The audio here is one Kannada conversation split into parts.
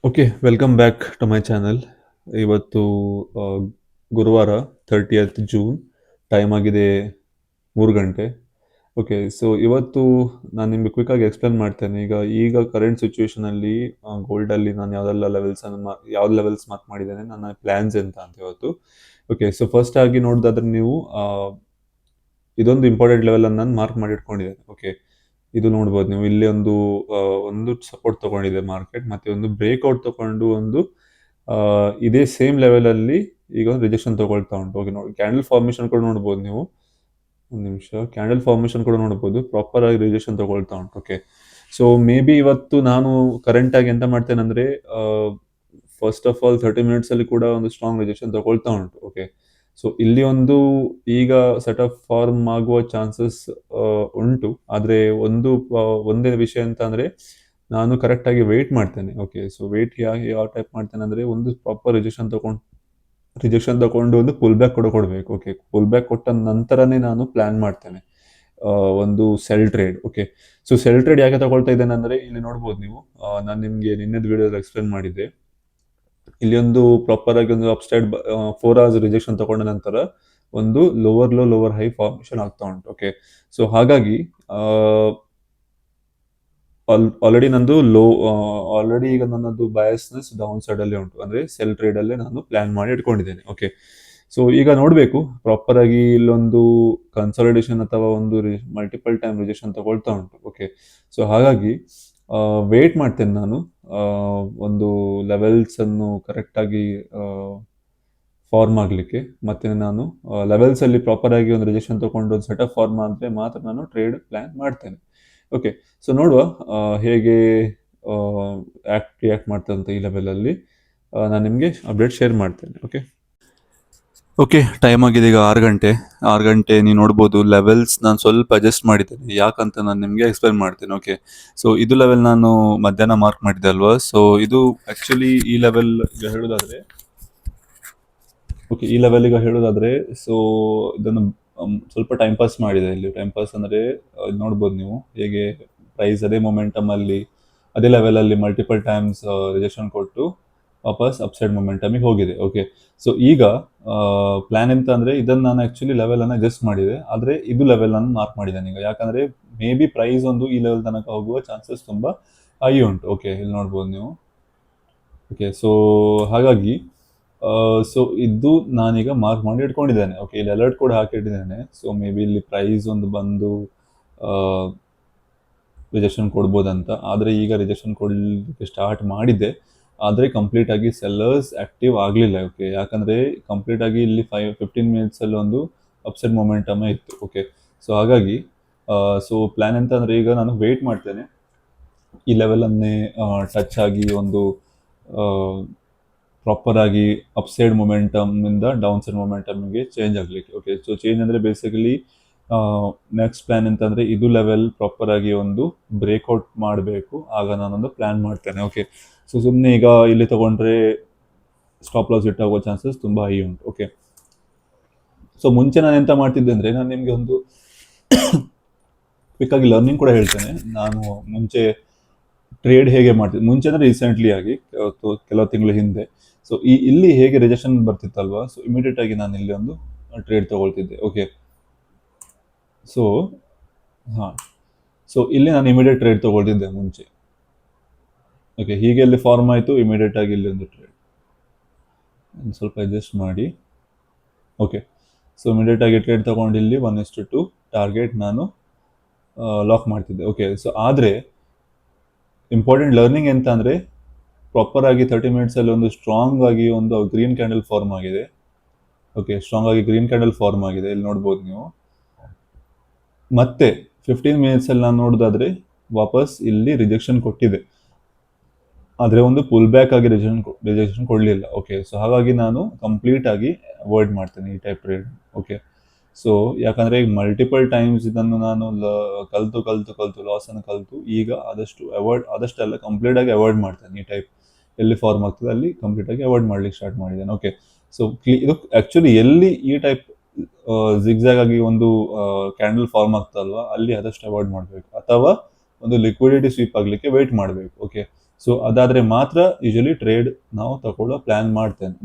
Okay, welcome back to my channel. ಇವತ್ತು ಆ, ಗುರುವಾರ 30th ಜೂನ್. ಟೈಮ್ ಆಗಿದೆ 3 ಗಂಟೆ. ಓಕೆ, ಸೊ ಇವತ್ತು ನಾನು ನಿಮಗೆ ಕ್ವಿಕ್ಕಾಗಿ ಎಕ್ಸ್ಪ್ಲೇನ್ ಮಾಡ್ತೇನೆ. ಈಗ ಕರೆಂಟ್ ಸಿಚುವೇಶನಲ್ಲಿ ಗೋಲ್ಡಲ್ಲಿ ನಾನು ಯಾವ್ದು ಲೆವೆಲ್ಸ್ ಮಾರ್ಕ್ ಮಾಡಿದ್ದೇನೆ, ನನ್ನ ಪ್ಲ್ಯಾನ್ಸ್ ಎಂತ ಅಂತ ಇವತ್ತು. ಓಕೆ, ಸೊ ಫಸ್ಟ್ ಆಗಿ ನೋಡೋದಾದ್ರೆ ನೀವು ಇದೊಂದು ಇಂಪಾರ್ಟೆಂಟ್ ಲೆವೆಲ್ ನಾನು ಮಾರ್ಕ್ ಮಾಡಿ ಇಟ್ಕೊಂಡಿದ್ದೇನೆ. ಓಕೆ, ಇದು ನೋಡ್ಬೋದು ನೀವು. ಇಲ್ಲಿ ಒಂದು ಸಪೋರ್ಟ್ ತಗೊಂಡಿದೆ ಮಾರ್ಕೆಟ್, ಮತ್ತೆ ಒಂದು ಬ್ರೇಕ್ಔಟ್ ತಗೊಂಡು ಆ, ಇದೇ ಸೇಮ್ ಲೆವೆಲ್ ಅಲ್ಲಿ ಈಗ ಒಂದು ರಿಜೆಕ್ಷನ್ ತಗೊಳ್ತಾ ಉಂಟು. ಓಕೆ, ನೋಡಿ ಕ್ಯಾಂಡಲ್ ಫಾರ್ಮೇಶನ್ ಕೂಡ ನೋಡ್ಬೋದು ನೀವು. ಒಂದು ನಿಮಿಷ, ಕ್ಯಾಂಡಲ್ ಫಾರ್ಮೇಶನ್ ಕೂಡ ನೋಡ್ಬೋದು, ಪ್ರಾಪರ್ ಆಗಿ ರಿಜೆಕ್ಷನ್ ತಗೊಳ್ತಾ ಉಂಟು. ಓಕೆ, ಸೊ ಮೇ ಬಿ ಇವತ್ತು ನಾನು ಕರೆಂಟ್ ಆಗಿ ಎಂತ ಮಾಡ್ತೇನೆ ಅಂದ್ರೆ, ಫಸ್ಟ್ ಆಫ್ ಆಲ್ 30 ಮಿನಿಟ್ಸ್ ಅಲ್ಲಿ ಕೂಡ ಒಂದು ಸ್ಟ್ರಾಂಗ್ ರಿಜೆಕ್ಷನ್ ತಗೊಳ್ತಾ ಉಂಟು. ಓಕೆ, ಸೊ ಇಲ್ಲಿ ಈಗ ಸೆಟ್ ಆಫ್ ಫಾರ್ಮ್ ಆಗುವ ಚಾನ್ಸಸ್ ಉಂಟು. ಆದ್ರೆ ಒಂದೇ ವಿಷಯ ಅಂತ ಅಂದ್ರೆ, ನಾನು ಕರೆಕ್ಟ್ ಆಗಿ ವೆಯ್ಟ್ ಮಾಡ್ತೇನೆ. ಓಕೆ, ಸೊ ವೆಯ್ಟ್ ಯಾವ ಟೈಪ್ ಮಾಡ್ತೇನೆ ಅಂದ್ರೆ, ಒಂದು ಪ್ರಾಪರ್ ರಿಜೆಕ್ಷನ್ ತಗೊಂಡು ಒಂದು ಪುಲ್ ಬ್ಯಾಕ್ ಕೂಡ ಕೊಡಬೇಕು. ಓಕೆ, ಪುಲ್ ಬ್ಯಾಕ್ ಕೊಟ್ಟ ನಂತರನೇ ನಾನು ಪ್ಲಾನ್ ಮಾಡ್ತೇನೆ ಒಂದು cell trade. Okay, so cell trade ಯಾಕೆ ತಗೊಳ್ತಾ ಇದ್ದೇನೆ ಅಂದ್ರೆ, ಇಲ್ಲಿ ನೋಡ್ಬೋದು ನೀವು. ನಾನು ನಿಮ್ಗೆ ನಿನ್ನೆದ ವಿಡಿಯೋದಲ್ಲಿ ಎಕ್ಸ್ಪ್ಲೇನ್ ಮಾಡಿದ್ದೆ. ಇಲ್ಲಿ ಒಂದು ಪ್ರಾಪರ್ ಆಗಿ ಒಂದು ಅಪ್ಸೈಡ್ 4 hours ರಿಜೆಕ್ಷನ್ ತಗೊಂಡ ನಂತರ ಒಂದು lower low lower high formation ಆಗ್ತಾ ಉಂಟು. ಓಕೆ, ಸೊ ಹಾಗಾಗಿ ಆಲ್ರೆಡಿ ಈಗ ನನ್ನದು ಬಯಸ್ನೆಸ್ ಡೌನ್ ಸೈಡ್ ಅಲ್ಲಿ ಉಂಟು. ಅಂದ್ರೆ ಸೆಲ್ ಟ್ರೇಡ್ ಅಲ್ಲೇ ನಾನು ಪ್ಲಾನ್ ಮಾಡಿ ಇಟ್ಕೊಂಡಿದ್ದೇನೆ. ಓಕೆ, ಸೊ ಈಗ ನೋಡ್ಬೇಕು ಪ್ರಾಪರ್ ಆಗಿ ಇಲ್ಲೊಂದು ಕನ್ಸಾಲಿಡೇಷನ್ ಅಥವಾ ಒಂದು ಮಲ್ಟಿಪಲ್ ಟೈಮ್ ರಿಜೆಕ್ಷನ್ ತಗೊಳ್ತಾ ಉಂಟು. ಓಕೆ, ಸೊ ಹಾಗಾಗಿ ವೇಟ್ ಮಾಡ್ತೇನೆ ನಾನು ಒಂದು ಲೆವೆಲ್ಸ್ ಅನ್ನು ಕರೆಕ್ಟ್ ಆಗಿ ಫಾರ್ಮ್ ಆಗಲಿಕ್ಕೆ. ಮತ್ತೆ ನಾನು ಲೆವೆಲ್ಸ್ ಅಲ್ಲಿ ಪ್ರಾಪರ್ ಆಗಿ ಒಂದು ರಿಜೆಕ್ಷನ್ ತಗೊಂಡು ಒಂದು ಸೆಟ್ ಆಫ್ ಫಾರ್ಮ್ ಆದರೆ ಮಾತ್ರ ನಾನು ಟ್ರೇಡ್ ಪ್ಲಾನ್ ಮಾಡ್ತೇನೆ. ಓಕೆ, ಸೊ ನೋಡುವ ಹೇಗೆ ರಿಯಾಕ್ಟ್ ಮಾಡ್ತೇನೆ ಅಂತ ಈ ಲೆವೆಲಲ್ಲಿ ನಾನು ನಿಮಗೆ ಅಪ್ಡೇಟ್ ಶೇರ್ ಮಾಡ್ತೇನೆ. ಓಕೆ ಓಕೆ, ಟೈಮ್ ಆಗಿದೆ ಈಗ 6 ಗಂಟೆ. 6 ಗಂಟೆ ನೀವು ನೋಡ್ಬೋದು, ಲೆವೆಲ್ಸ್ ನಾನು ಸ್ವಲ್ಪ ಅಡ್ಜಸ್ಟ್ ಮಾಡಿದ್ದೇನೆ. ಯಾಕಂತ ನಾನು ನಿಮಗೆ ಎಕ್ಸ್ಪ್ಲೈನ್ ಮಾಡ್ತೇನೆ. ಓಕೆ, ಸೊ ಇದು ಲೆವೆಲ್ ನಾನು ಮಧ್ಯಾಹ್ನ ಮಾರ್ಕ್ ಮಾಡಿದ್ದೆ ಅಲ್ವಾ. ಸೊ ಇದು ಆಕ್ಚುಲಿ ಈ ಲೆವೆಲ್ ಹೇಳೋದಾದ್ರೆ, ಓಕೆ, ಈ ಲೆವೆಲ್ ಈಗ ಹೇಳೋದಾದ್ರೆ, ಸೊ ಇದನ್ನು ಸ್ವಲ್ಪ ಟೈಮ್ ಪಾಸ್ ಮಾಡಿದೆ. ಇಲ್ಲಿ ಟೈಮ್ ಪಾಸ್ ಅಂದ್ರೆ ನೋಡ್ಬೋದು ನೀವು ಹೇಗೆ ಪ್ರೈಸ್ ಅದೇ ಮೊಮೆಂಟಮ್ ಅಲ್ಲಿ ಅದೇ ಲೆವೆಲ್ ಅಲ್ಲಿ ಮಲ್ಟಿಪಲ್ ಟೈಮ್ಸ್ ರಿಜೆಕ್ಷನ್ ಕೊಟ್ಟು ವಾಪಸ್ ಅಪ್ಸೈಡ್ ಮೊಮೆಂಟಮಿಗೆ ಹೋಗಿದೆ. ಓಕೆ, ಸೊ ಈಗ ಪ್ಲಾನ್ ಎಂತ ಅಂದ್ರೆ, ಇದನ್ನ ನಾನು ಆಕ್ಚುಲಿ ಲೆವೆಲ್ ಅನ್ನ ಅಡ್ಜಸ್ಟ್ ಮಾಡಿದೆ. ಆದ್ರೆ ಇದು ಲೆವೆಲ್ ನಾನು ಮಾರ್ಕ್ ಮಾಡಿದ್ದೇನೆ ಈಗ. ಯಾಕಂದ್ರೆ ಮೇ ಬಿ ಪ್ರೈಸ್ ಒಂದು ಈ ಲೆವೆಲ್ ತನಕ ಹೋಗುವ ಚಾನ್ಸಸ್ ತುಂಬಾ ಹೈ ಉಂಟು. ಓಕೆ, ಇಲ್ಲಿ ನೋಡ್ಬೋದು ನೀವು. ಓಕೆ, ಸೊ ಹಾಗಾಗಿ ಸೊ ಇದು ನಾನೀಗ ಮಾರ್ಕ್ ಮಾಡಿ ಇಟ್ಕೊಂಡಿದ್ದೇನೆ. ಓಕೆ, ಇಲ್ಲಿ ಅಲರ್ಟ್ ಕೂಡ ಹಾಕಿಟ್ಟಿದ್ದೇನೆ. ಸೊ ಮೇ ಬಿ ಇಲ್ಲಿ ಪ್ರೈಸ್ ಒಂದು ಬಂದು ರಿಜೆಕ್ಷನ್ ಕೊಡ್ಬೋದಂತ. ಆದರೆ ಈಗ ರಿಜೆಕ್ಷನ್ ಕೊಡಲಿಕ್ಕೆ ಸ್ಟಾರ್ಟ್ ಮಾಡಿದ್ದೆ, ಆದರೆ ಕಂಪ್ಲೀಟ್ ಆಗಿ ಸೆಲ್ಲರ್ಸ್ ಆಕ್ಟಿವ್ ಆಗಲಿಲ್ಲ. ಓಕೆ, ಯಾಕಂದರೆ ಕಂಪ್ಲೀಟ್ ಆಗಿ ಇಲ್ಲಿ 15 ಮಿನಿಟ್ಸಲ್ಲಿ ಒಂದು ಅಪ್ಸೆಟ್ ಮೊಮೆಂಟಮೇ ಇತ್ತು. ಓಕೆ, ಸೊ ಹಾಗಾಗಿ ಸೊ ಪ್ಲ್ಯಾನ್ ಎಂತ ಅಂದರೆ, ಈಗ ನಾನು ವೆಯ್ಟ್ ಮಾಡ್ತೇನೆ ಈ ಲೆವೆಲನ್ನೇ ಟಚ್ ಆಗಿ ಒಂದು ಪ್ರಾಪರ್ ಆಗಿ ಅಪ್ಸೈಡ್ ಮೊಮೆಂಟಮ್ನಿಂದ ಡೌನ್ ಸೈಡ್ ಮೊಮೆಂಟಮ್ಗೆ ಚೇಂಜ್ ಆಗಲಿಕ್ಕೆ. ಓಕೆ, ಸೊ ಚೇಂಜ್ ಅಂದರೆ ಬೇಸಿಕಲಿ ನೆಕ್ಸ್ಟ್ ಪ್ಲಾನ್ ಅಂತಂದರೆ, ಇದು ಲೆವೆಲ್ ಪ್ರಾಪರ್ ಆಗಿ ಒಂದು ಬ್ರೇಕ್ಔಟ್ ಮಾಡಬೇಕು, ಆಗ ನಾನೊಂದು ಪ್ಲಾನ್ ಮಾಡ್ತೇನೆ. ಓಕೆ, ಸೊ ಸುಮ್ಮನೆ ಈಗ ಇಲ್ಲಿ ತಗೊಂಡ್ರೆ ಸ್ಟಾಪ್ ಲಾಸ್ ಹಿಟ್ ಆಗೋ ಚಾನ್ಸಸ್ ತುಂಬ ಹೈ ಉಂಟು. ಓಕೆ, ಸೊ ಮುಂಚೆ ನಾನು ಎಂತ ಮಾಡ್ತಿದ್ದೆ ಅಂದರೆ, ನಾನು ನಿಮಗೆ ಒಂದು ಕ್ವಿಕ್ಕಾಗಿ ಲರ್ನಿಂಗ್ ಕೂಡ ಹೇಳ್ತೇನೆ. ನಾನು ಮುಂಚೆ ಟ್ರೇಡ್ ಹೇಗೆ ಮಾಡ್ತಿದ್ದೆ ಮುಂಚೆ ಅಂದರೆ ರೀಸೆಂಟ್ಲಿ ಆಗಿ ಕೆಲವು ತಿಂಗಳ ಹಿಂದೆ. ಸೊ ಇಲ್ಲಿ ಹೇಗೆ ರಿಜೆಕ್ಷನ್ ಬರ್ತಿತ್ತಲ್ವಾ, ಸೊ ಇಮಿಡಿಯೇಟ್ ಆಗಿ ನಾನು ಇಲ್ಲಿ ಒಂದು ಟ್ರೇಡ್ ತಗೊಳ್ತಿದ್ದೆ. ಓಕೆ, ಸೊ ಹಾಂ, ಸೊ ಇಲ್ಲಿ ನಾನು ಇಮಿಡಿಯೇಟ್ ಟ್ರೇಡ್ ತಗೊಳ್ತಿದ್ದೆ ಮುಂಚೆ. ಓಕೆ, ಹೀಗೆ ಇಲ್ಲಿ ಫಾರ್ಮ್ ಆಯಿತು, ಇಮಿಡಿಯೇಟ್ ಆಗಿ ಇಲ್ಲಿ ಒಂದು ಟ್ರೇಡ್ ಸ್ವಲ್ಪ ಅಡ್ಜಸ್ಟ್ ಮಾಡಿ. ಓಕೆ, ಸೊ ಇಮಿಡಿಯೇಟ್ ಆಗಿ ಟ್ರೇಡ್ ತಗೊಂಡು ಇಲ್ಲಿ 1:2 ಟಾರ್ಗೆಟ್ ನಾನು ಲಾಕ್ ಮಾಡ್ತಿದ್ದೆ. ಓಕೆ, ಸೊ ಆದರೆ ಇಂಪಾರ್ಟೆಂಟ್ ಲರ್ನಿಂಗ್ ಎಂತ ಅಂದರೆ, ಪ್ರಾಪರ್ ಆಗಿ 30 ಮಿನಿಟ್ಸಲ್ಲಿ ಒಂದು ಸ್ಟ್ರಾಂಗ್ ಆಗಿ ಒಂದು ಗ್ರೀನ್ ಕ್ಯಾಂಡಲ್ ಫಾರ್ಮ್ ಆಗಿದೆ. ಓಕೆ, ಸ್ಟ್ರಾಂಗ್ ಆಗಿ ಗ್ರೀನ್ ಕ್ಯಾಂಡಲ್ ಫಾರ್ಮ್ ಆಗಿದೆ, ಇಲ್ಲಿ ನೋಡ್ಬೋದು ನೀವು. ಮತ್ತೆ 15 ಮಿನಿಟ್ಸಲ್ಲಿ ನಾನು ನೋಡೋದಾದ್ರೆ ವಾಪಸ್ ಇಲ್ಲಿ ರಿಜೆಕ್ಷನ್ ಕೊಟ್ಟಿದೆ, ಆದರೆ ಒಂದು ಪುಲ್ ಬ್ಯಾಕ್ ಆಗಿ ರಿಜೆಕ್ಷನ್ ಕೊಡಲಿಲ್ಲ. ಓಕೆ, ಸೊ ಹಾಗಾಗಿ ನಾನು ಕಂಪ್ಲೀಟ್ ಆಗಿ ಅವಾಯ್ಡ್ ಮಾಡ್ತೇನೆ ಈ ಟೈಪ್ ಟ್ರೇಡ್. ಓಕೆ, ಸೊ ಯಾಕಂದರೆ ಈಗ ಮಲ್ಟಿಪಲ್ ಟೈಮ್ಸ್ ಇದನ್ನು ನಾನು ಕಲಿತು ಲಾಸನ್ನು ಕಲಿತು ಈಗ ಆದಷ್ಟೆಲ್ಲ ಕಂಪ್ಲೀಟ್ ಆಗಿ ಅವಾಯ್ಡ್ ಮಾಡ್ತೇನೆ. ಈ ಟೈಪ್ ಎಲ್ಲಿ ಫಾರ್ಮ್ ಆಗ್ತದೆ ಅಲ್ಲಿ ಕಂಪ್ಲೀಟ್ ಆಗಿ ಅವಾಯ್ಡ್ ಮಾಡ್ಲಿಕ್ಕೆ ಸ್ಟಾರ್ಟ್ ಮಾಡಿದ್ದೇನೆ. ಓಕೆ, ಸೊ ಇದು ಆ್ಯಕ್ಚುಲಿ ಎಲ್ಲಿ ಈ ಟೈಪ್ ಜಿಗ್ಜಾಗ್ ಆಗಿ ಒಂದು ಕ್ಯಾಂಡಲ್ ಫಾರ್ಮ್ ಆಗ್ತದಲ್ವಾ, ಅಲ್ಲಿ ಆದಷ್ಟು ಅವಾಯ್ಡ್ ಮಾಡಬೇಕು, ಅಥವಾ ಒಂದು ಲಿಕ್ವಿಡಿಟಿ ಸ್ವೀಪ್ ಆಗಲಿಕ್ಕೆ ವೆಯ್ಟ್ ಮಾಡಬೇಕು. ಓಕೆ, ಸೊ ಅದಾದರೆ ಮಾತ್ರ ಯೂಶಲಿ ಟ್ರೇಡ್ ನಾವು ತಗೊಳ್ಳೋ ಪ್ಲ್ಯಾನ್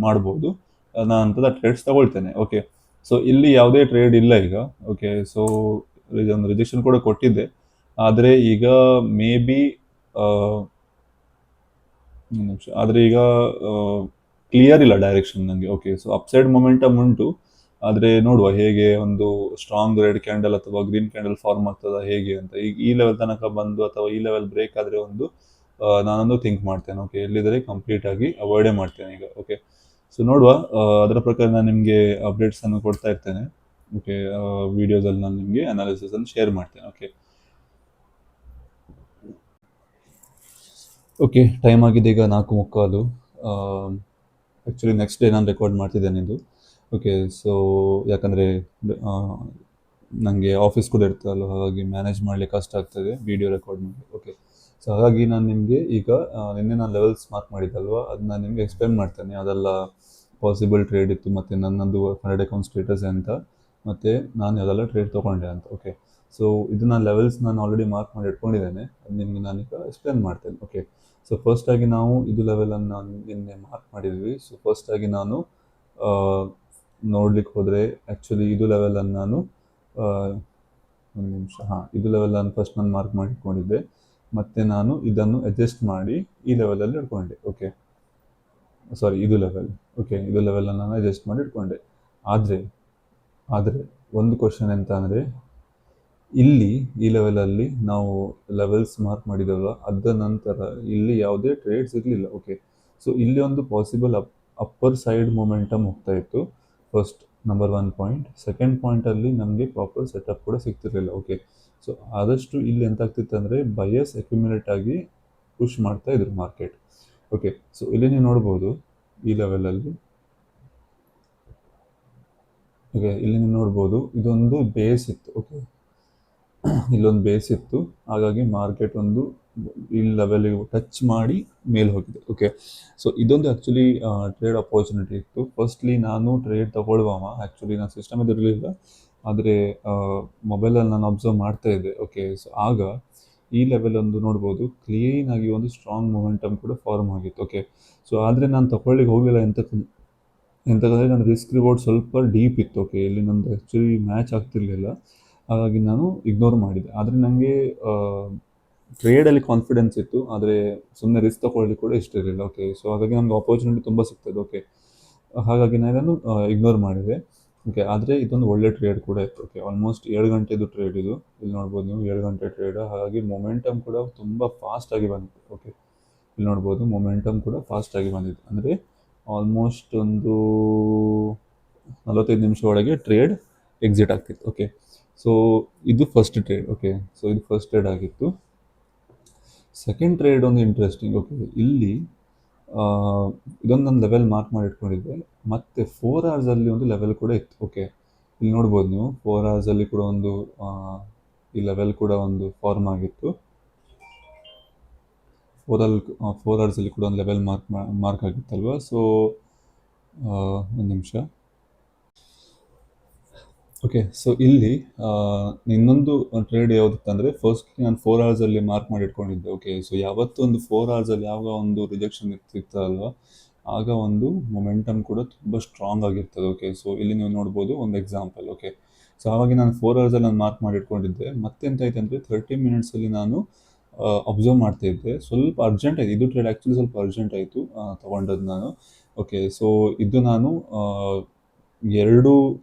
ಮಾಡ್ಬೋದು. ನಾನು ಅಂಥದ್ದು ಟ್ರೇಡ್ಸ್ ತಗೊಳ್ತೇನೆ. ಓಕೆ, ಸೊ ಇಲ್ಲಿ ಯಾವುದೇ ಟ್ರೇಡ್ ಇಲ್ಲ ಈಗ. ಓಕೆ, ಸೊ ಒಂದು ರಿಜೆಕ್ಷನ್ ಕೂಡ ಕೊಟ್ಟಿದ್ದೆ, ಆದರೆ ಈಗ ಮೇ ಬಿ ನಿಮಿಷ, ಆದರೆ ಈಗ ಕ್ಲಿಯರ್ ಇಲ್ಲ ಡೈರೆಕ್ಷನ್ ನನಗೆ. ಓಕೆ, ಸೊ ಅಪ್ಸೈಡ್ ಮೊಮೆಂಟಮ್ ಉಂಟು, ಆದರೆ ನೋಡುವ ಹೇಗೆ ಒಂದು ಸ್ಟ್ರಾಂಗ್ ರೆಡ್ ಕ್ಯಾಂಡಲ್ ಅಥವಾ ಗ್ರೀನ್ ಕ್ಯಾಂಡಲ್ ಫಾರ್ಮ್ ಆಗ್ತದ ಹೇಗೆ ಅಂತ. ಈಗ ಈ ಲೆವೆಲ್ ತನಕ ಬಂದು ಅಥವಾ ಈ ಲೆವೆಲ್ ಬ್ರೇಕ್ ಆದರೆ ಒಂದು ನಾನೊಂದು ಥಿಂಕ್ ಮಾಡ್ತೇನೆ. ಓಕೆ, ಎಲ್ಲಿದ್ರೆ ಕಂಪ್ಲೀಟ್ ಆಗಿ ಅವಾಯ್ಡೇ ಮಾಡ್ತೇನೆ ಈಗ. ಓಕೆ, ಸೊ ನೋಡುವ, ಅದರ ಪ್ರಕಾರ ನಾನು ನಿಮಗೆ ಅಪ್ಡೇಟ್ಸ್ ಅನ್ನು ಕೊಡ್ತಾ ಇರ್ತೇನೆ. ಓಕೆ, ವಿಡಿಯೋದಲ್ಲಿ ನಾನು ನಿಮಗೆ ಅನಾಲಿಸಿಸ್ ಅನ್ನು ಶೇರ್ ಮಾಡ್ತೇನೆ. ಓಕೆ ಓಕೆ, ಟೈಮ್ ಆಗಿದೆ ಈಗ 4:45. ಆ್ಯಕ್ಚುಲಿ ನೆಕ್ಸ್ಟ್ ಡೇ ನಾನು ರೆಕಾರ್ಡ್ ಮಾಡ್ತಿದ್ದೇನೆ ಇದು. ಓಕೆ, ಸೊ ಯಾಕಂದರೆ ನನಗೆ ಆಫೀಸ್ ಕೂಡ ಇರ್ತದಲ್ಲ, ಹಾಗಾಗಿ ಮ್ಯಾನೇಜ್ ಮಾಡಲಿಕ್ಕೆ ಕಷ್ಟ ಆಗ್ತದೆ ವಿಡಿಯೋ ರೆಕಾರ್ಡ್ ಮಾಡಿ. ಓಕೆ, ಸೊ ಹಾಗಾಗಿ ನಾನು ನಿಮಗೆ ಈಗ ನಿನ್ನೆ ನಾನು ಲೆವೆಲ್ಸ್ ಮಾರ್ಕ್ ಮಾಡಿದ್ದಲ್ವ, ಅದು ನಾನು ನಿಮಗೆ ಎಕ್ಸ್ಪ್ಲೇನ್ ಮಾಡ್ತೇನೆ. ಅದೆಲ್ಲ ಪಾಸಿಬಲ್ ಟ್ರೇಡ್ ಇತ್ತು, ಮತ್ತು ನನ್ನದು ಕನ್ನಡ ಅಕೌಂಟ್ ಸ್ಟೇಟಸ್ ಅಂತ, ಮತ್ತು ನಾನು ಯಾವ್ದೆಲ್ಲ ಟ್ರೇಡ್ ತೊಗೊಂಡೆ ಅಂತ. ಓಕೆ, ಸೊ ಇದು ನಾನು ಲೆವೆಲ್ಸ್ ನಾನು ಆಲ್ರೆಡಿ ಮಾರ್ಕ್ ಮಾಡಿ ಇಟ್ಕೊಂಡಿದ್ದೇನೆ, ಅದು ನಿಮಗೆ ನಾನೀಗ ಎಕ್ಸ್ಪ್ಲೇನ್ ಮಾಡ್ತೇನೆ. ಓಕೆ, ಸೊ ಫಸ್ಟಾಗಿ ನಾವು ಇದು ಲೆವೆಲನ್ನು ನಾನು ನಿನ್ನೆ ಮಾರ್ಕ್ ಮಾಡಿದ್ವಿ. ಸೊ ಫಸ್ಟಾಗಿ ನಾನು ನೋಡ್ಲಿಕ್ಕೆ ಹೋದರೆ ಆ್ಯಕ್ಚುಲಿ ಇದು ಲೆವೆಲನ್ನು ನಾನು ಒಂದು ನಿಮಿಷ, ಇದು ಲೆವೆಲ್ ನಾನು ಫಸ್ಟ್ ನಾನು ಮಾರ್ಕ್ ಮಾಡಿ ಇಟ್ಕೊಂಡಿದ್ದೆ, ಮತ್ತು ನಾನು ಇದನ್ನು ಅಡ್ಜಸ್ಟ್ ಮಾಡಿ ಈ ಲೆವೆಲಲ್ಲಿ ಇಟ್ಕೊಂಡೆ. ಓಕೆ, ಸಾರಿ, ಇದು ಲೆವೆಲ್. ಓಕೆ, ಇದು ಲೆವೆಲನ್ನು ನಾನು ಅಡ್ಜಸ್ಟ್ ಮಾಡಿ ಇಟ್ಕೊಂಡೆ. ಆದರೆ ಒಂದು ಕ್ವಶನ್ ಎಂತ ಅಂದರೆ, ಇಲ್ಲಿ ಈ ಲೆವೆಲಲ್ಲಿ ನಾವು ಲೆವೆಲ್ಸ್ ಮಾರ್ಕ್ ಮಾಡಿದಲ್ವ, ಅದ ನಂತರ ಇಲ್ಲಿ ಯಾವುದೇ ಟ್ರೇಡ್ಸ್ ಇರಲಿಲ್ಲ. ಓಕೆ, ಸೊ ಇಲ್ಲಿ ಒಂದು ಪಾಸಿಬಲ್ ಅಪ್ಪರ್ ಸೈಡ್ ಮೊಮೆಂಟಮ್ ಹೋಗ್ತಾ ಇತ್ತು, ಫಸ್ಟ್ ನಂಬರ್ 1 ಪಾಯಿಂಟ್. ಸೆಕೆಂಡ್ ಪಾಯಿಂಟಲ್ಲಿ ನಮಗೆ ಪ್ರಾಪರ್ ಸೆಟಪ್ ಕೂಡ ಸಿಗ್ತಿರಲಿಲ್ಲ. ಓಕೆ, ಸೊ ಆದಷ್ಟು ಇಲ್ಲಿ ಎಂತಾಗ್ತಿತ್ತು ಅಂದರೆ ಬಯಸ್ ಅಕ್ಯುಮುಲೇಟ್ ಆಗಿ ಪುಷ್ ಮಾಡ್ತಾ ಇದ್ರು ಮಾರ್ಕೆಟ್. ಓಕೆ, ಸೊ ಇಲ್ಲಿ ನೀವು ನೋಡ್ಬೋದು ಈ ಲೆವೆಲಲ್ಲಿ. ಓಕೆ, ಇಲ್ಲಿ ನೀವು ನೋಡ್ಬೋದು ಇದೊಂದು ಬೇಸ್ ಇತ್ತು. ಓಕೆ, ಇಲ್ಲೊಂದು ಬೇಸ್ ಇತ್ತು, ಹಾಗಾಗಿ ಮಾರ್ಕೆಟ್ ಒಂದು ಈ ಲೆವೆಲಿಗೆ ಟಚ್ ಮಾಡಿ ಮೇಲೆ ಹೋಗಿದೆ. ಓಕೆ, ಸೊ ಇದೊಂದು ಆ್ಯಕ್ಚುಲಿ ಟ್ರೇಡ್ ಅಪರ್ಚುನಿಟಿ ಇತ್ತು. ಫಸ್ಟ್ಲಿ ನಾನು ಟ್ರೇಡ್ ತಗೊಳ್ಳುವ ಆ್ಯಕ್ಚುಲಿ ನಾನು ಸಿಸ್ಟಮ್ ಇರಲಿಲ್ಲ, ಆದರೆ ಮೊಬೈಲಲ್ಲಿ ನಾನು ಅಬ್ಸರ್ವ್ ಮಾಡ್ತಾ ಇದ್ದೆ. ಓಕೆ, ಸೊ ಆಗ ಈ ಲೆವೆಲ್ ಒಂದು ನೋಡ್ಬೋದು ಕ್ಲೀನಾಗಿ ಒಂದು ಸ್ಟ್ರಾಂಗ್ ಮೊಮೆಂಟಮ್ ಕೂಡ ಫಾರ್ಮ್ ಆಗಿತ್ತು. ಓಕೆ, ಸೊ ಆದರೆ ನಾನು ತಗೊಳ್ಳಿಕ್ಕೆ ಹೋಗಲಿಲ್ಲ ಎಂತಂದರೆ ನನ್ನ ರಿಸ್ಕ್ ರಿವಾರ್ಡ್ ಸ್ವಲ್ಪ ಡೀಪ್ ಇತ್ತು. ಓಕೆ, ಇಲ್ಲಿ ನಂದು ಆ್ಯಕ್ಚುಲಿ ಮ್ಯಾಚ್ ಆಗ್ತಿರ್ಲಿಲ್ಲ, ಹಾಗಾಗಿ ನಾನು ಇಗ್ನೋರ್ ಮಾಡಿದೆ. ಆದರೆ ನನಗೆ ಟ್ರೇಡಲ್ಲಿ ಕಾನ್ಫಿಡೆನ್ಸ್ ಇತ್ತು, ಆದರೆ ಸುಮ್ಮನೆ ರಿಸ್ಕ್ ತಗೊಳ್ಳಿಕ್ಕೆ ಕೂಡ ಇಷ್ಟ ಇರಲಿಲ್ಲ. ಓಕೆ, ಸೊ ಹಾಗಾಗಿ ನಮ್ಗೆ ಆಪರ್ಚುನಿಟಿ ತುಂಬ ಸಿಗ್ತದೆ. ಓಕೆ, ಹಾಗಾಗಿ ನಾನು ಇಗ್ನೋರ್ ಮಾಡಿದೆ. ಓಕೆ, ಆದರೆ ಇದೊಂದು ಒಳ್ಳೆ ಟ್ರೇಡ್ ಕೂಡ ಇತ್ತು. ಓಕೆ, ಆಲ್ಮೋಸ್ಟ್ 7 ಗಂಟೆದು ಟ್ರೇಡ್ ಇದು. ಇಲ್ಲಿ ನೋಡ್ಬೋದು ನೀವು 7 ಗಂಟೆ ಟ್ರೇಡ್, ಹಾಗಾಗಿ ಮೊಮೆಂಟಮ್ ಕೂಡ ತುಂಬ ಫಾಸ್ಟಾಗಿ ಬಂದಿತ್ತು. ಓಕೆ, ಇಲ್ಲಿ ನೋಡ್ಬೋದು ಮೊಮೆಂಟಮ್ ಕೂಡ ಫಾಸ್ಟಾಗಿ ಬಂದಿತ್ತು, ಅಂದರೆ ಆಲ್ಮೋಸ್ಟ್ ಒಂದು 45 ನಿಮಿಷ ಒಳಗೆ ಟ್ರೇಡ್ ಎಕ್ಸಿಟ್ ಆಗ್ತಿತ್ತು. ಓಕೆ, ಸೊ ಇದು ಫಸ್ಟ್ ಟ್ರೇಡ್. ಓಕೆ, ಸೊ ಇದು ಫಸ್ಟ್ ಟ್ರೇಡ್ ಆಗಿತ್ತು. ಸೆಕೆಂಡ್ ಟ್ರೇಡ್ ಒಂದು ಇಂಟ್ರೆಸ್ಟಿಂಗ್. ಓಕೆ, ಇಲ್ಲಿ ಇದೊಂದು ನಾನು ಲೆವೆಲ್ ಮಾರ್ಕ್ ಮಾಡಿ ಇಟ್ಕೊಂಡಿದ್ದೆ, ಮತ್ತು 4 ಅವರ್ಸಲ್ಲಿ ಒಂದು ಲೆವೆಲ್ ಕೂಡ ಇತ್ತು. ಓಕೆ, ಇಲ್ಲಿ ನೋಡ್ಬೋದು ನೀವು 4 ಅವರ್ಸಲ್ಲಿ ಕೂಡ ಒಂದು ಈ ಲೆವೆಲ್ ಕೂಡ ಒಂದು ಫಾರ್ಮ್ ಆಗಿತ್ತು. 4 ಅವರ್ಸಲ್ಲಿ ಕೂಡ ಒಂದು ಲೆವೆಲ್ ಮಾರ್ಕ್ ಆಗಿತ್ತಲ್ವ. ಸೊ ಒಂದು ನಿಮಿಷ. ಓಕೆ, ಸೊ ಇಲ್ಲಿ ಇನ್ನೊಂದು ಟ್ರೇಡ್ ಯಾವುದಿತ್ತಂದರೆ, ಫಸ್ಟ್ ನಾನು 4 ಅವರ್ಸಲ್ಲಿ ಮಾರ್ಕ್ ಮಾಡಿ ಇಟ್ಕೊಂಡಿದ್ದೆ. ಓಕೆ, ಸೊ ಯಾವತ್ತೂ ಒಂದು 4 ಅವರ್ಸಲ್ಲಿ ಯಾವಾಗ ಒಂದು ರಿಜೆಕ್ಷನ್ ಇರ್ತಿತ್ತಲ್ವ, ಆಗ ಒಂದು ಮೊಮೆಂಟಮ್ ಕೂಡ ತುಂಬ ಸ್ಟ್ರಾಂಗ್ ಆಗಿರ್ತದೆ. ಓಕೆ, ಸೊ ಇಲ್ಲಿ ನೀವು ನೋಡ್ಬೋದು ಒಂದು ಎಕ್ಸಾಂಪಲ್. ಓಕೆ, ಸೊ ಹಾಗಾಗಿ ನಾನು 4 ಅವರ್ಸಲ್ಲಿ ನಾನು ಮಾರ್ಕ್ ಮಾಡಿ ಇಟ್ಕೊಂಡಿದ್ದೆ. ಮತ್ತೆಂತಾಯ್ತು ಅಂದರೆ 30 ಮಿನಿಟ್ಸಲ್ಲಿ ನಾನು ಅಬ್ಸರ್ವ್ ಮಾಡ್ತಾ ಇದ್ದೆ, ಸ್ವಲ್ಪ ಅರ್ಜೆಂಟ್ ಆಯಿತು ಇದು ಟ್ರೇಡ್. ಆ್ಯಕ್ಚುಲಿ ಸ್ವಲ್ಪ ಅರ್ಜೆಂಟ್ ಆಯಿತು ತೊಗೊಂಡದ್ದು ನಾನು. ಓಕೆ, ಸೊ ಇದು ನಾನು 2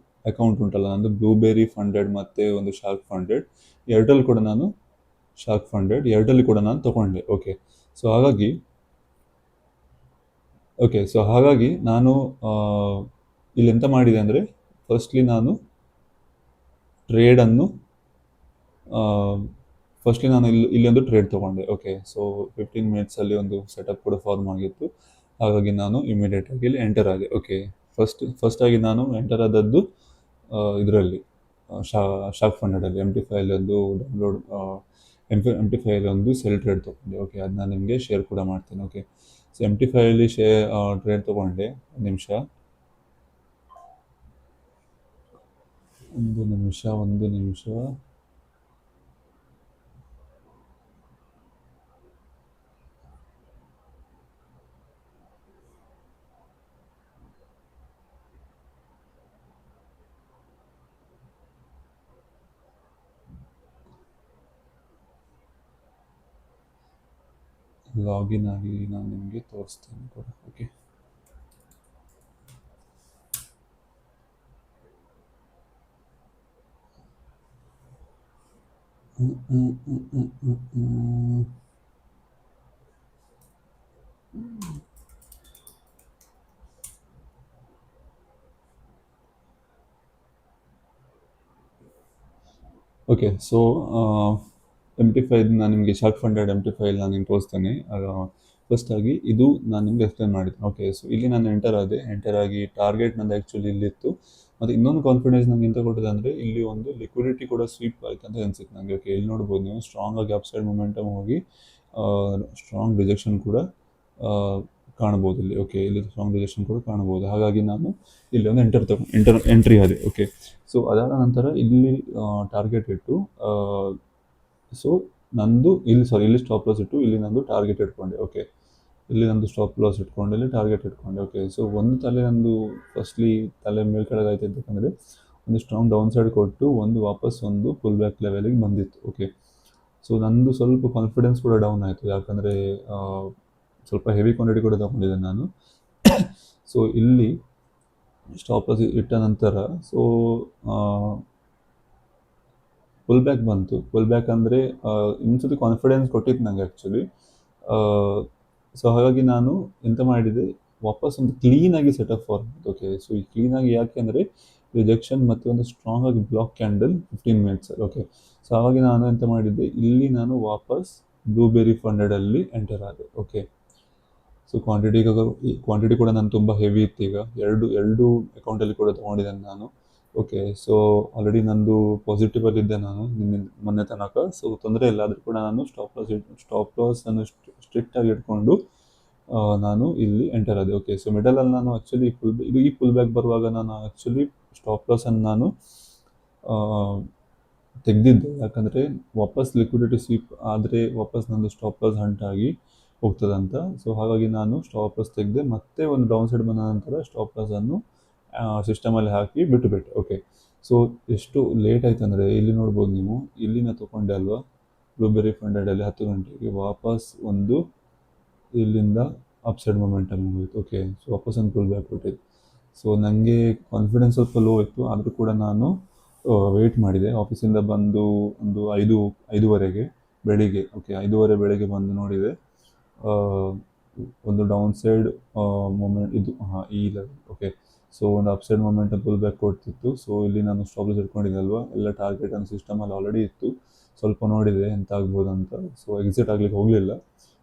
ಅಕೌಂಟ್ ಉಂಟಲ್ಲ ನಂದು, ಬ್ಲೂಬೆರಿ ಫಂಡೆಡ್ ಮತ್ತು ಒಂದು ಶಾರ್ಕ್ ಫಂಡೆಡ್, ಎರಡರಲ್ಲಿ ಕೂಡ ನಾನು ಶಾರ್ಕ್ ಫಂಡೆಡ್ ಎರಡರಲ್ಲಿ ಕೂಡ ನಾನು ತೊಗೊಂಡೆ. ಓಕೆ, ಸೊ ಹಾಗಾಗಿ ನಾನು ಇಲ್ಲಿ ಎಂತ ಮಾಡಿದೆ ಅಂದರೆ, ಫಸ್ಟ್ಲಿ ನಾನು ಟ್ರೇಡನ್ನು ಇಲ್ಲೊಂದು ಟ್ರೇಡ್ ತೊಗೊಂಡೆ. ಓಕೆ, ಸೊ 15 ಮಿನಿಟ್ಸಲ್ಲಿ ಒಂದು ಸೆಟಪ್ ಕೂಡ ಫಾರ್ಮ್ ಆಗಿತ್ತು, ಹಾಗಾಗಿ ನಾನು ಇಮಿಡಿಯೇಟಾಗಿ ಇಲ್ಲಿ ಎಂಟರ್ ಆದೆ. ಓಕೆ, ಫಸ್ಟಾಗಿ ನಾನು ಎಂಟರ್ ಆದದ್ದು ಇದರಲ್ಲಿ ಶಾರ್ಕ್ ಫಂಡೆಡಲ್ಲಿ MT5 ಒಂದು ಡೌನ್ಲೋಡ್ MT5 ಒಂದು ಸೆಲ್ ಟ್ರೇಡ್ ತೊಗೊಂಡೆ. ಓಕೆ, ಅದು ನಾನು ನಿಮಗೆ ಶೇರ್ ಕೂಡ ಮಾಡ್ತೇನೆ. ಓಕೆ, ಸೊ MT5 ಟ್ರೇಡ್ ತೊಗೊಂಡೆ. ಒಂದು ನಿಮಿಷ. ಲಾಗಿನ್ ಆಗಿ ನಾನು ನಿಮಗೆ ತೋರಿಸ್ತೇನೆ ಕೂಡ. Okay, okay. So M T file ನಾನು ನಿಮಗೆ short funded M T file ನಾನು ನಿಮ್ಗೆ ತೋರಿಸ್ತೇನೆ. ಫಸ್ಟ್ ಆಗಿ ಇದು ನಾನು ನಿಮ್ಗೆ ಎಕ್ಸ್ಪ್ಲೇನ್ ಮಾಡಿದ್ದೆ. ಓಕೆ, ಸೊ ಇಲ್ಲಿ ನಾನು ಎಂಟರ್ ಆಗಿ ಟಾರ್ಗೆಟ್ ನಂದು ಆ್ಯಕ್ಚುಲಿ ಇಲ್ಲಿತ್ತು. ಮತ್ತು ಇನ್ನೊಂದು ಕಾನ್ಫಿಡೆನ್ಸ್ ನಂಗೆ ಇಂತ ಕೊಟ್ಟಿದೆ ಅಂದರೆ ಇಲ್ಲಿ ಒಂದು ಲಿಕ್ವಿಡಿಟಿ ಕೂಡ ಸ್ವೀಪ್ ಆಯ್ತು ಅಂತ ಅನ್ಸುತ್ತೆ ನನಗೆ. ಓಕೆ, ಇಲ್ಲಿ ನೋಡ್ಬೋದು ನೀವು ಸ್ಟ್ರಾಂಗ್ ಆಗಿ ಅಪ್ ಸೈಡ್ ಮೊಮೆಂಟಮ್ ಹೋಗಿ ಸ್ಟ್ರಾಂಗ್ ರಿಜೆಕ್ಷನ್ ಕೂಡ ಕಾಣ್ಬೋದು ಇಲ್ಲಿ. ಓಕೆ, ಇಲ್ಲಿ ಸ್ಟ್ರಾಂಗ್ ರಿಜೆಕ್ಷನ್ ಕೂಡ ಕಾಣ್ಬೋದು. ಹಾಗಾಗಿ ನಾನು ಇಲ್ಲಿ ಒಂದು ಎಂಟ್ರಿ ಆದೆ. ಓಕೆ, ಸೊ ಅದಾದ ನಂತರ ಇಲ್ಲಿ ಟಾರ್ಗೆಟ್ ಇಟ್ಟು ಸೊ ನಂದು ಇಲ್ಲಿ ಸ್ಟಾಪ್ ಲಾಸ್ ಇಟ್ಟು ಇಲ್ಲಿ ನಂದು ಟಾರ್ಗೆಟ್ ಇಟ್ಕೊಂಡೆ. ಓಕೆ, ಇಲ್ಲಿ ನಂದು ಸ್ಟಾಪ್ ಲಾಸ್ ಇಟ್ಕೊಂಡು ಇಲ್ಲಿ ಟಾರ್ಗೆಟ್ ಇಟ್ಕೊಂಡೆ. ಓಕೆ, ಸೊ ಒಂದು ನಂದು ಫಸ್ಟ್ಲಿ ತಲೆ ಮೇಲ್ಕೆಳಗೆ ಆಯ್ತು ಅಂತಂದರೆ ಒಂದು ಸ್ಟ್ರಾಂಗ್ ಡೌನ್ ಸೈಡ್ ಕೊಟ್ಟು ವಾಪಸ್ ಒಂದು ಫುಲ್ ಬ್ಯಾಕ್ ಲೆವೆಲಿಗೆ ಬಂದಿತ್ತು. ಓಕೆ, ಸೊ ನಂದು ಸ್ವಲ್ಪ ಕಾನ್ಫಿಡೆನ್ಸ್ ಕೂಡ ಡೌನ್ ಆಯಿತು, ಯಾಕಂದರೆ ಸ್ವಲ್ಪ ಹೆವಿ ಕ್ವಾಂಟಿಟಿ ಕೂಡ ತಗೊಂಡಿದ್ದೆ ನಾನು. ಸೊ ಇಲ್ಲಿ ಸ್ಟಾಪ್ ಲಾಸ್ ಇಟ್ಟ ನಂತರ ಸೊ ಫುಲ್ ಬ್ಯಾಕ್ ಬಂತು. ಫುಲ್ ಬ್ಯಾಕ್ ಅಂದರೆ ಇನ್ನೊಂದ್ಸತಿ ಕಾನ್ಫಿಡೆನ್ಸ್ ಕೊಟ್ಟಿತ್ತು ನನಗೆ ಆ್ಯಕ್ಚುಲಿ. ಸೊ ಹಾಗಾಗಿ ನಾನು ಎಂತ ಮಾಡಿದೆ, ವಾಪಸ್ ಒಂದು ಕ್ಲೀನಾಗಿ ಸೆಟಪ್ ಫಾರ್ಮ್. ಓಕೆ, ಸೊ ಈ ಕ್ಲೀನಾಗಿ ಯಾಕೆ ಅಂದರೆ ರಿಜೆಕ್ಷನ್ ಮತ್ತು ಒಂದು ಸ್ಟ್ರಾಂಗ್ ಆಗಿ block candle 15 minutes. Okay, so ಹಾಗಾಗಿ ನಾನು ಎಂತ ಮಾಡಿದ್ದೆ, ಇಲ್ಲಿ ನಾನು ವಾಪಸ್ ಬ್ಲೂಬೆರಿ ಫಂಡೆಡಲ್ಲಿ ಎಂಟರ್ ಆದೆ. ಓಕೆ, ಸೊ ಕ್ವಾಂಟಿಟಿ ಕೂಡ ನಾನು ತುಂಬ ಹೆವಿ ಇತ್ತು. ಈಗ ಎರಡು ಅಕೌಂಟಲ್ಲಿ ಕೂಡ ತೊಗೊಂಡಿದ್ದೇನೆ ನಾನು. ಓಕೆ, ಸೊ ಆಲ್ರೆಡಿ ನಂದು ಪಾಸಿಟಿವಲ್ಲಿದ್ದೆ ನಾನು ಮೊನ್ನೆ ತನಕ. ಸೊ ತೊಂದರೆ ಇಲ್ಲ, ಆದರೂ ಕೂಡ ನಾನು ಸ್ಟಾಪ್ ಲಾಸ್ ಅನ್ನು ಸ್ಟ್ರಿಕ್ಟಾಗಿ ಇಟ್ಕೊಂಡು ನಾನು ಇಲ್ಲಿ ಎಂಟರ್ ಆದೆ. ಓಕೆ, ಸೊ ಮಿಡಲಲ್ಲಿ ನಾನು ಆ್ಯಕ್ಚುಲಿ ಈ ಫುಲ್ ಬ್ಯಾಕ್ ಬರುವಾಗ ನಾನು ಆ್ಯಕ್ಚುಲಿ ಸ್ಟಾಪ್ ಲಾಸನ್ನು ನಾನು ತೆಗೆದಿದ್ದೆ, ಯಾಕಂದರೆ ವಾಪಸ್ ಲಿಕ್ವಿಡಿಟಿ ಸ್ವೀಪ್ ಆದರೆ ವಾಪಸ್ ನಂದು ಸ್ಟಾಪ್ ಲಾಸ್ ಹಂಟಾಗಿ ಹೋಗ್ತದಂತ. ಸೊ ಹಾಗಾಗಿ ನಾನು ಸ್ಟಾಪ್ ಲಾಸ್ ತೆಗೆದೆ, ಮತ್ತೆ ಒಂದು ಡೌನ್ ಸೈಡ್ ಬಂದ ನಂತರ ಸ್ಟಾಪ್ ಲಾಸನ್ನು ಸಿಸ್ಟಮಲ್ಲಿ ಹಾಕಿ ಬಿಟ್ಟುಬಿಟ್ಟೆ. ಓಕೆ, ಸೊ ಎಷ್ಟು ಲೇಟ್ ಆಯ್ತು ಅಂದರೆ ಇಲ್ಲಿ ನೋಡ್ಬೋದು ನೀವು, ಇಲ್ಲಿನ ತೊಗೊಂಡೆ ಅಲ್ವಾ ಬ್ಲೂಬೆರಿ ಫಂಡೆಡಲ್ಲಿ 10 ಗಂಟೆಗೆ ವಾಪಸ್ ಒಂದು ಇಲ್ಲಿಂದ ಅಪ್ ಸೈಡ್ ಮೊಮೆಂಟಮ್ ಹೋಯಿತು. ಓಕೆ, ಸೊ ವಾಪಸ್ ಒಂದು ಫುಲ್ ಬ್ಯಾಕ್ ಕೊಟ್ಟಿದ್ದು. ಸೊ ನನಗೆ ಕಾನ್ಫಿಡೆನ್ಸ್ ಸ್ವಲ್ಪ ಲೋ ಇತ್ತು, ಆದರೂ ಕೂಡ ನಾನು ವೆಯ್ಟ್ ಮಾಡಿದೆ. ಆಫೀಸಿಂದ ಬಂದು ಒಂದು 5:30 ಬೆಳಿಗ್ಗೆ. ಓಕೆ, 5:30 ಬೆಳಗ್ಗೆ ಬಂದು ನೋಡಿದೆ ಒಂದು ಡೌನ್ ಸೈಡ್ ಮೊಮೆಂಟ್ ಇದು ಈ ಲೆವೆಲ್. ಓಕೆ, ಸೊ ಒಂದು upside moment full back ಕೊಡ್ತಿತ್ತು. ಸೊ ಇಲ್ಲಿ ನಾನು ಸ್ಟಾಪ್ ಲಾಸ್ ಇಟ್ಕೊಂಡಿದ್ದೆ ಅಲ್ವಾ, ಎಲ್ಲ ಟಾರ್ಗೆಟ್ ಅನ್ನು ಸಿಸ್ಟಮಲ್ಲಿ ಆಲ್ರೆಡಿ ಇತ್ತು. ಸ್ವಲ್ಪ ನೋಡಿದೆ ಎಂತ ಆಗ್ಬೋದು ಅಂತ, ಸೊ ಎಕ್ಸಿಟ್ ಆಗ್ಲಿಕ್ಕೆ ಹೋಗಲಿಲ್ಲ.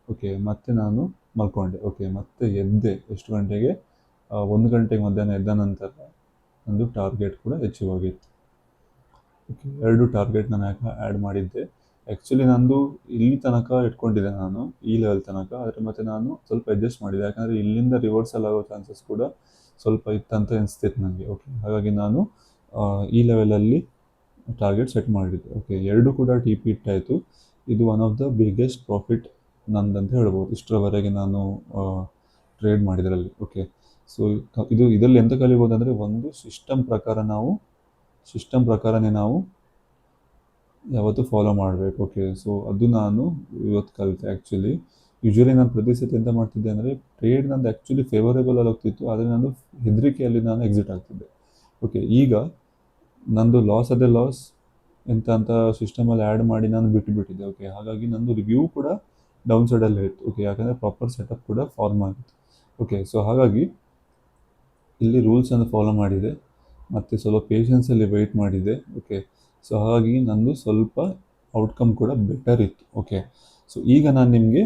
ಓಕೆ, ಮತ್ತೆ ನಾನು ಮಲ್ಕೊಂಡೆ. ಓಕೆ, ಮತ್ತೆ ಎದ್ದೆ ಎಷ್ಟು ಗಂಟೆಗೆ, 1 ಗಂಟೆಗೆ ಮಧ್ಯಾಹ್ನ ಎದ್ದ ನಂತರ ನಂದು ಟಾರ್ಗೆಟ್ ಕೂಡ ಅಚೀವ್ ಆಗಿತ್ತು. ಓಕೆ, 2 ಟಾರ್ಗೆಟ್ ನಾನು ಆ್ಯಡ್ ಮಾಡಿದ್ದೆ. ಆ್ಯಕ್ಚುಲಿ ನಂದು ಇಲ್ಲಿ ತನಕ ಇಟ್ಕೊಂಡಿದ್ದೆ ನಾನು, ಈ ಲೆವೆಲ್ ತನಕ. ಆದರೆ ಮತ್ತೆ ನಾನು ಸ್ವಲ್ಪ ಅಡ್ಜಸ್ಟ್ ಮಾಡಿದೆ, ಯಾಕಂದರೆ ಇಲ್ಲಿಂದ ರಿವರ್ಸಲ್ ಆಗೋ ಚಾನ್ಸಸ್ ಕೂಡ ಸ್ವಲ್ಪ ಇತ್ತಂತ ಅನಿಸ್ತಿತ್ತು ನನಗೆ. ಓಕೆ, ಹಾಗಾಗಿ ನಾನು ಈ ಲೆವೆಲಲ್ಲಿ ಟಾರ್ಗೆಟ್ ಸೆಟ್ ಮಾಡಿದ್ದೆ. ಓಕೆ, 2 ಕೂಡ ಟಿ ಪಿ ಇಟ್ಟಾಯಿತು. ಇದು one of the biggest profit ನಂದಂತ ಹೇಳ್ಬೋದು ಇಷ್ಟರವರೆಗೆ ನಾನು ಟ್ರೇಡ್ ಮಾಡಿದ್ರಲ್ಲಿ. ಓಕೆ, ಸೊ ಇದರಲ್ಲಿ ಎಂತ ಕಲಿಬೋದು ಅಂದರೆ, ಒಂದು ಸಿಸ್ಟಮ್ ಪ್ರಕಾರನೇ ನಾವು ಯಾವತ್ತೂ ಫಾಲೋ ಮಾಡಬೇಕು. ಓಕೆ, ಸೊ ಅದು ನಾನು ಇವತ್ತು ಕಲಿತೆ ಆ್ಯಕ್ಚುಲಿ. ಯೂಶ್ವಲಿ ನಾನು ಪ್ರತಿ ಸತಿ ಎಂತ ಮಾಡ್ತಿದ್ದೆ ಅಂದರೆ, ಟ್ರೇಡ್ ನಂದು ಆ್ಯಕ್ಚುಲಿ ಫೇವರೇಬಲ್ ಅಲ್ಲಿ ಹೋಗ್ತಿತ್ತು, ಆದರೆ ನಾನು ಹೆದರಿಕೆಯಲ್ಲಿ ನಾನು ಎಕ್ಸಿಟ್ ಆಗ್ತಿದ್ದೆ. ಓಕೆ, ಈಗ ನಂದು ಲಾಸ್ ಅದೇ ಲಾಸ್ ಅಂತ ಸಿಸ್ಟಮಲ್ಲಿ ಆ್ಯಡ್ ಮಾಡಿ ನಾನು ಬಿಟ್ಟಿದ್ದೆ. ಓಕೆ, ಹಾಗಾಗಿ ನಂದು ರಿವ್ಯೂ ಕೂಡ ಡೌನ್ ಸೈಡಲ್ಲೇ ಇತ್ತು. ಓಕೆ, ಯಾಕಂದರೆ ಪ್ರಾಪರ್ ಸೆಟಪ್ ಕೂಡ ಫಾರ್ಮ್ ಆಗಿತ್ತು. ಓಕೆ, ಸೊ ಹಾಗಾಗಿ ಇಲ್ಲಿ ರೂಲ್ಸನ್ನು ಫಾಲೋ ಮಾಡಿದೆ ಮತ್ತು ಸ್ವಲ್ಪ ಪೇಷನ್ಸಲ್ಲಿ ವೆಯ್ಟ್ ಮಾಡಿದೆ. ಓಕೆ, ಸೊ ಹಾಗಾಗಿ ನಂದು ಸ್ವಲ್ಪ ಔಟ್ಕಮ್ ಕೂಡ ಬೆಟರ್ ಇತ್ತು. ಓಕೆ, ಸೊ ಈಗ ನಾನು ನಿಮಗೆ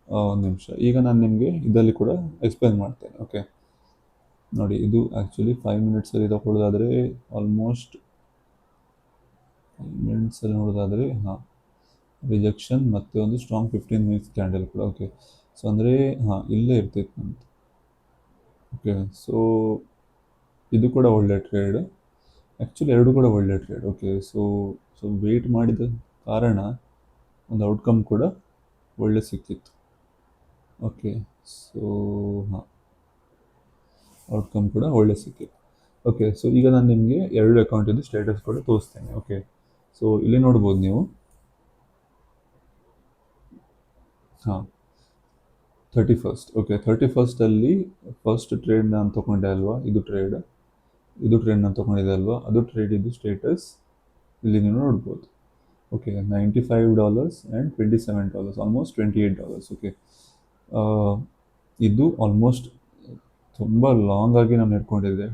ಒಂದು ನಿಮಿಷ, ಈಗ ನಾನು ನಿಮಗೆ ಇದರಲ್ಲಿ ಕೂಡ ಎಕ್ಸ್ಪ್ಲೇನ್ ಮಾಡ್ತೇನೆ. ಓಕೆ, ನೋಡಿ, ಇದು ಆ್ಯಕ್ಚುಲಿ 5 ಮಿನಿಟ್ಸಲ್ಲಿ ತಗೊಳ್ಳೋದಾದರೆ ಆಲ್ಮೋಸ್ಟ್ 5 ಮಿನಿಟ್ಸಲ್ಲಿ ನೋಡೋದಾದರೆ ರಿಜೆಕ್ಷನ್ ಮತ್ತು ಒಂದು ಸ್ಟ್ರಾಂಗ್ 15 ಮಿನಿಟ್ಸ್ ಕ್ಯಾಂಡಲ್ ಕೂಡ. ಓಕೆ, ಸೊ ಅಂದರೆ ಇಲ್ಲೇ ಇರ್ತಿತ್ತು ಅಂತ. ಓಕೆ, ಸೊ ಇದು ಕೂಡ ಒಳ್ಳೆ ಟ್ರೇಡ್ ಆ್ಯಕ್ಚುಲಿ, 2 ಕೂಡ ಒಳ್ಳೆ ಟ್ರೇಡ್. ಓಕೆ, ಸೊ ವೆಯ್ಟ್ ಮಾಡಿದ ಕಾರಣ ಒಂದು ಔಟ್ಕಮ್ ಕೂಡ ಒಳ್ಳೆ ಸಿಕ್ಕಿತ್ತು. ಓಕೆ, ಸೊ ಔಟ್ಕಮ್ ಕೂಡ ಒಳ್ಳೆ ಸಿಕ್ಕಿತ್ತು. ಓಕೆ, ಸೊ ಈಗ ನಾನು ನಿಮಗೆ 2 ಅಕೌಂಟಿದ್ದು ಸ್ಟೇಟಸ್ ಕೂಡ ತೋರಿಸ್ತೇನೆ. ಓಕೆ, ಸೊ ಇಲ್ಲಿ ನೋಡ್ಬೋದು ನೀವು. 31st. Okay, 31st first trade ನಾನು ತೊಗೊಂಡೆ ಅಲ್ವಾ, ಇದು ಟ್ರೇಡ್ ನಾನು ತೊಗೊಂಡಿದ್ದೆ ಅಲ್ವಾ, ಅದು ಟ್ರೇಡ್ ಇದು ಸ್ಟೇಟಸ್ ಇಲ್ಲಿ ನೀವು ನೋಡ್ಬೋದು. Okay, $95 and $27, almost $28. ಓಕೆ, ಇದು ಆಲ್ಮೋಸ್ಟ್ ತುಂಬ ಲಾಂಗ್ ಆಗಿ ನಾನು ಇಟ್ಕೊಂಡಿದ್ದೆ,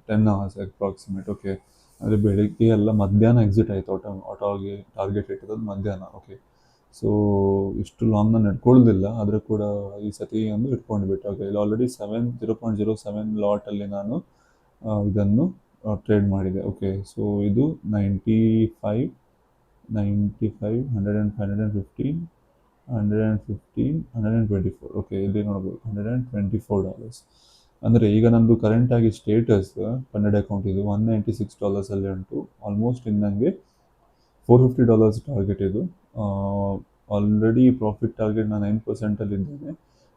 10 hours ಅಪ್ರಾಕ್ಸಿಮೇಟ್. ಓಕೆ, ಅಂದರೆ ಬೆಳಿಗ್ಗೆ ಎಲ್ಲ ಮಧ್ಯಾಹ್ನ ಎಕ್ಸಿಟ್ ಆಯಿತು, ಆಟೋಗೆ ಟಾರ್ಗೆಟ್ ಇಟ್ಟಿರೋದು ಮಧ್ಯಾಹ್ನ. ಓಕೆ, ಸೊ ಇಷ್ಟು ಲಾಂಗ್ ನಾನು ಇಟ್ಕೊಳ್ಳೋದಿಲ್ಲ, ಆದರೆ ಕೂಡ ಈ ಸತಿ ಒಂದು ಇಟ್ಕೊಂಡ್ಬಿಟ್ಟೆ. ಓಕೆ, ಇಲ್ಲಿ ಆಲ್ರೆಡಿ 0.07 ಲಾಟಲ್ಲಿ ನಾನು ಇದನ್ನು ಟ್ರೇಡ್ ಮಾಡಿದೆ. ಓಕೆ, ಸೊ ಇದು 95, 115, 124. ಓಕೆ, ಇಲ್ಲಿ ನೋಡ್ಬೋದು $124. ಅಂದರೆ ಈಗ ನಂದು ಕರೆಂಟಾಗಿ ಸ್ಟೇಟಸ್ ಕನ್ನಡ ಅಕೌಂಟ್ ಇದು $196 ಉಂಟು. ಆಲ್ಮೋಸ್ಟ್ ಇನ್ನು ನನಗೆ $450 ಟಾರ್ಗೆಟ್ ಇದು. ಆಲ್ರೆಡಿ ಪ್ರಾಫಿಟ್ ಟಾರ್ಗೆಟ್ ನಾನು 9% ಇದ್ದೇನೆ.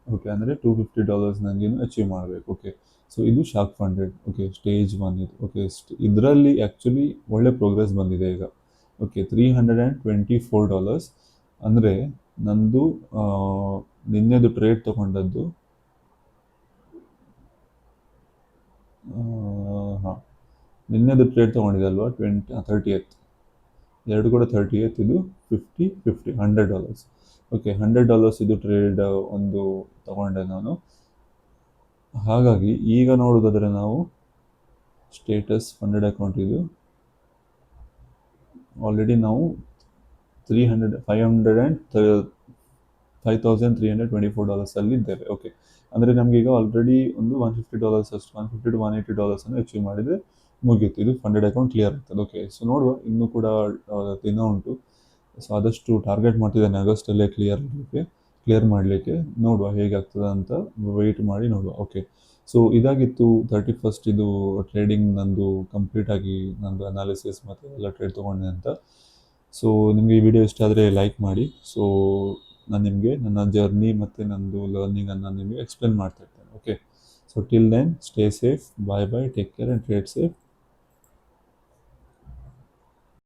ಓಕೆ, ಅಂದರೆ $250 ನನಗೆ ಅಚೀವ್ ಮಾಡಬೇಕು. ಓಕೆ, ಸೊ ಇದು ಶಾರ್ಕ್ ಫಂಡೆಡ್. ಓಕೆ, ಸ್ಟೇಜ್ 1 ಇದು. ಓಕೆ, ಇದರಲ್ಲಿ ಆ್ಯಕ್ಚುಲಿ ಒಳ್ಳೆ ಪ್ರೋಗ್ರೆಸ್ ಬಂದಿದೆ ಈಗ. ಓಕೆ, $324. ಅಂದರೆ ನಂದು ನಿನ್ನೆದು ಟ್ರೇಡ್ ತೊಗೊಂಡದ್ದು ಹಾಂ, ನಿನ್ನೆದು ಟ್ರೇಡ್ ತೊಗೊಂಡಿದೆ ಅಲ್ವಾ, 30th, ಎರಡು ಕೂಡ 30th, ಇದು 50, $100. ಓಕೆ, $100 ಇದು ಟ್ರೇಡ್ ಒಂದು ತೊಗೊಂಡೆ ನಾನು. ಹಾಗಾಗಿ ಈಗ ನೋಡೋದಾದರೆ ನಾವು ಸ್ಟೇಟಸ್ ಫಂಡೆಡ್ ಅಕೌಂಟ್ ಇದು ಆಲ್ರೆಡಿ ನಾವು $5,324 ಇದ್ದೇವೆ. ಓಕೆ, ಅಂದರೆ ನಮಗೀಗ ಆಲ್ರೆಡಿ ಒಂದು $150 ಅಷ್ಟು, $150 to $180 ಅಚೀವ್ ಮಾಡಿದರೆ ಮುಗೀತು, ಇದು ಫಂಡೆಡ್ ಅಕೌಂಟ್ ಕ್ಲಿಯರ್ ಆಗ್ತದೆ. ಓಕೆ, ಸೊ ನೋಡುವ, ಇನ್ನೂ ಕೂಡ ದಿನ ಉಂಟು. ಸೊ ಆದಷ್ಟು ಟಾರ್ಗೆಟ್ ಮಾಡ್ತಿದ್ದೇನೆ ಆಗಸ್ಟಲ್ಲೇ ಕ್ಲಿಯರ್ ಮಾಡಲಿಕ್ಕೆ. ನೋಡುವ ಹೇಗಾಗ್ತದೆ ಅಂತ ವೆಯ್ಟ್ ಮಾಡಿ ನೋಡುವ. ಓಕೆ, ಸೊ ಇದಾಗಿತ್ತು 31st ಇದು ಟ್ರೇಡಿಂಗ್ ನಂದು ಕಂಪ್ಲೀಟಾಗಿ, ನಂದು ಅನಾಲಿಸಿಸ್ ಮತ್ತು ಎಲ್ಲ ಟ್ರೇಡ್ ತೊಗೊಂಡೆ ಅಂತ. ಸೊ ನಿಮಗೆ ಈ ವಿಡಿಯೋ ಇಷ್ಟ ಆದರೆ ಲೈಕ್ ಮಾಡಿ. ಸೊ ನಾನು ನಿಮಗೆ ನನ್ನ ಜರ್ನಿ ಮತ್ತು ನನ್ನದು ಲರ್ನಿಂಗನ್ನು ನಿಮಗೆ ಎಕ್ಸ್ಪ್ಲೇನ್ ಮಾಡ್ತಾ ಇರ್ತೇನೆ. Okay, so till then stay safe, bye bye, take care and trade safe.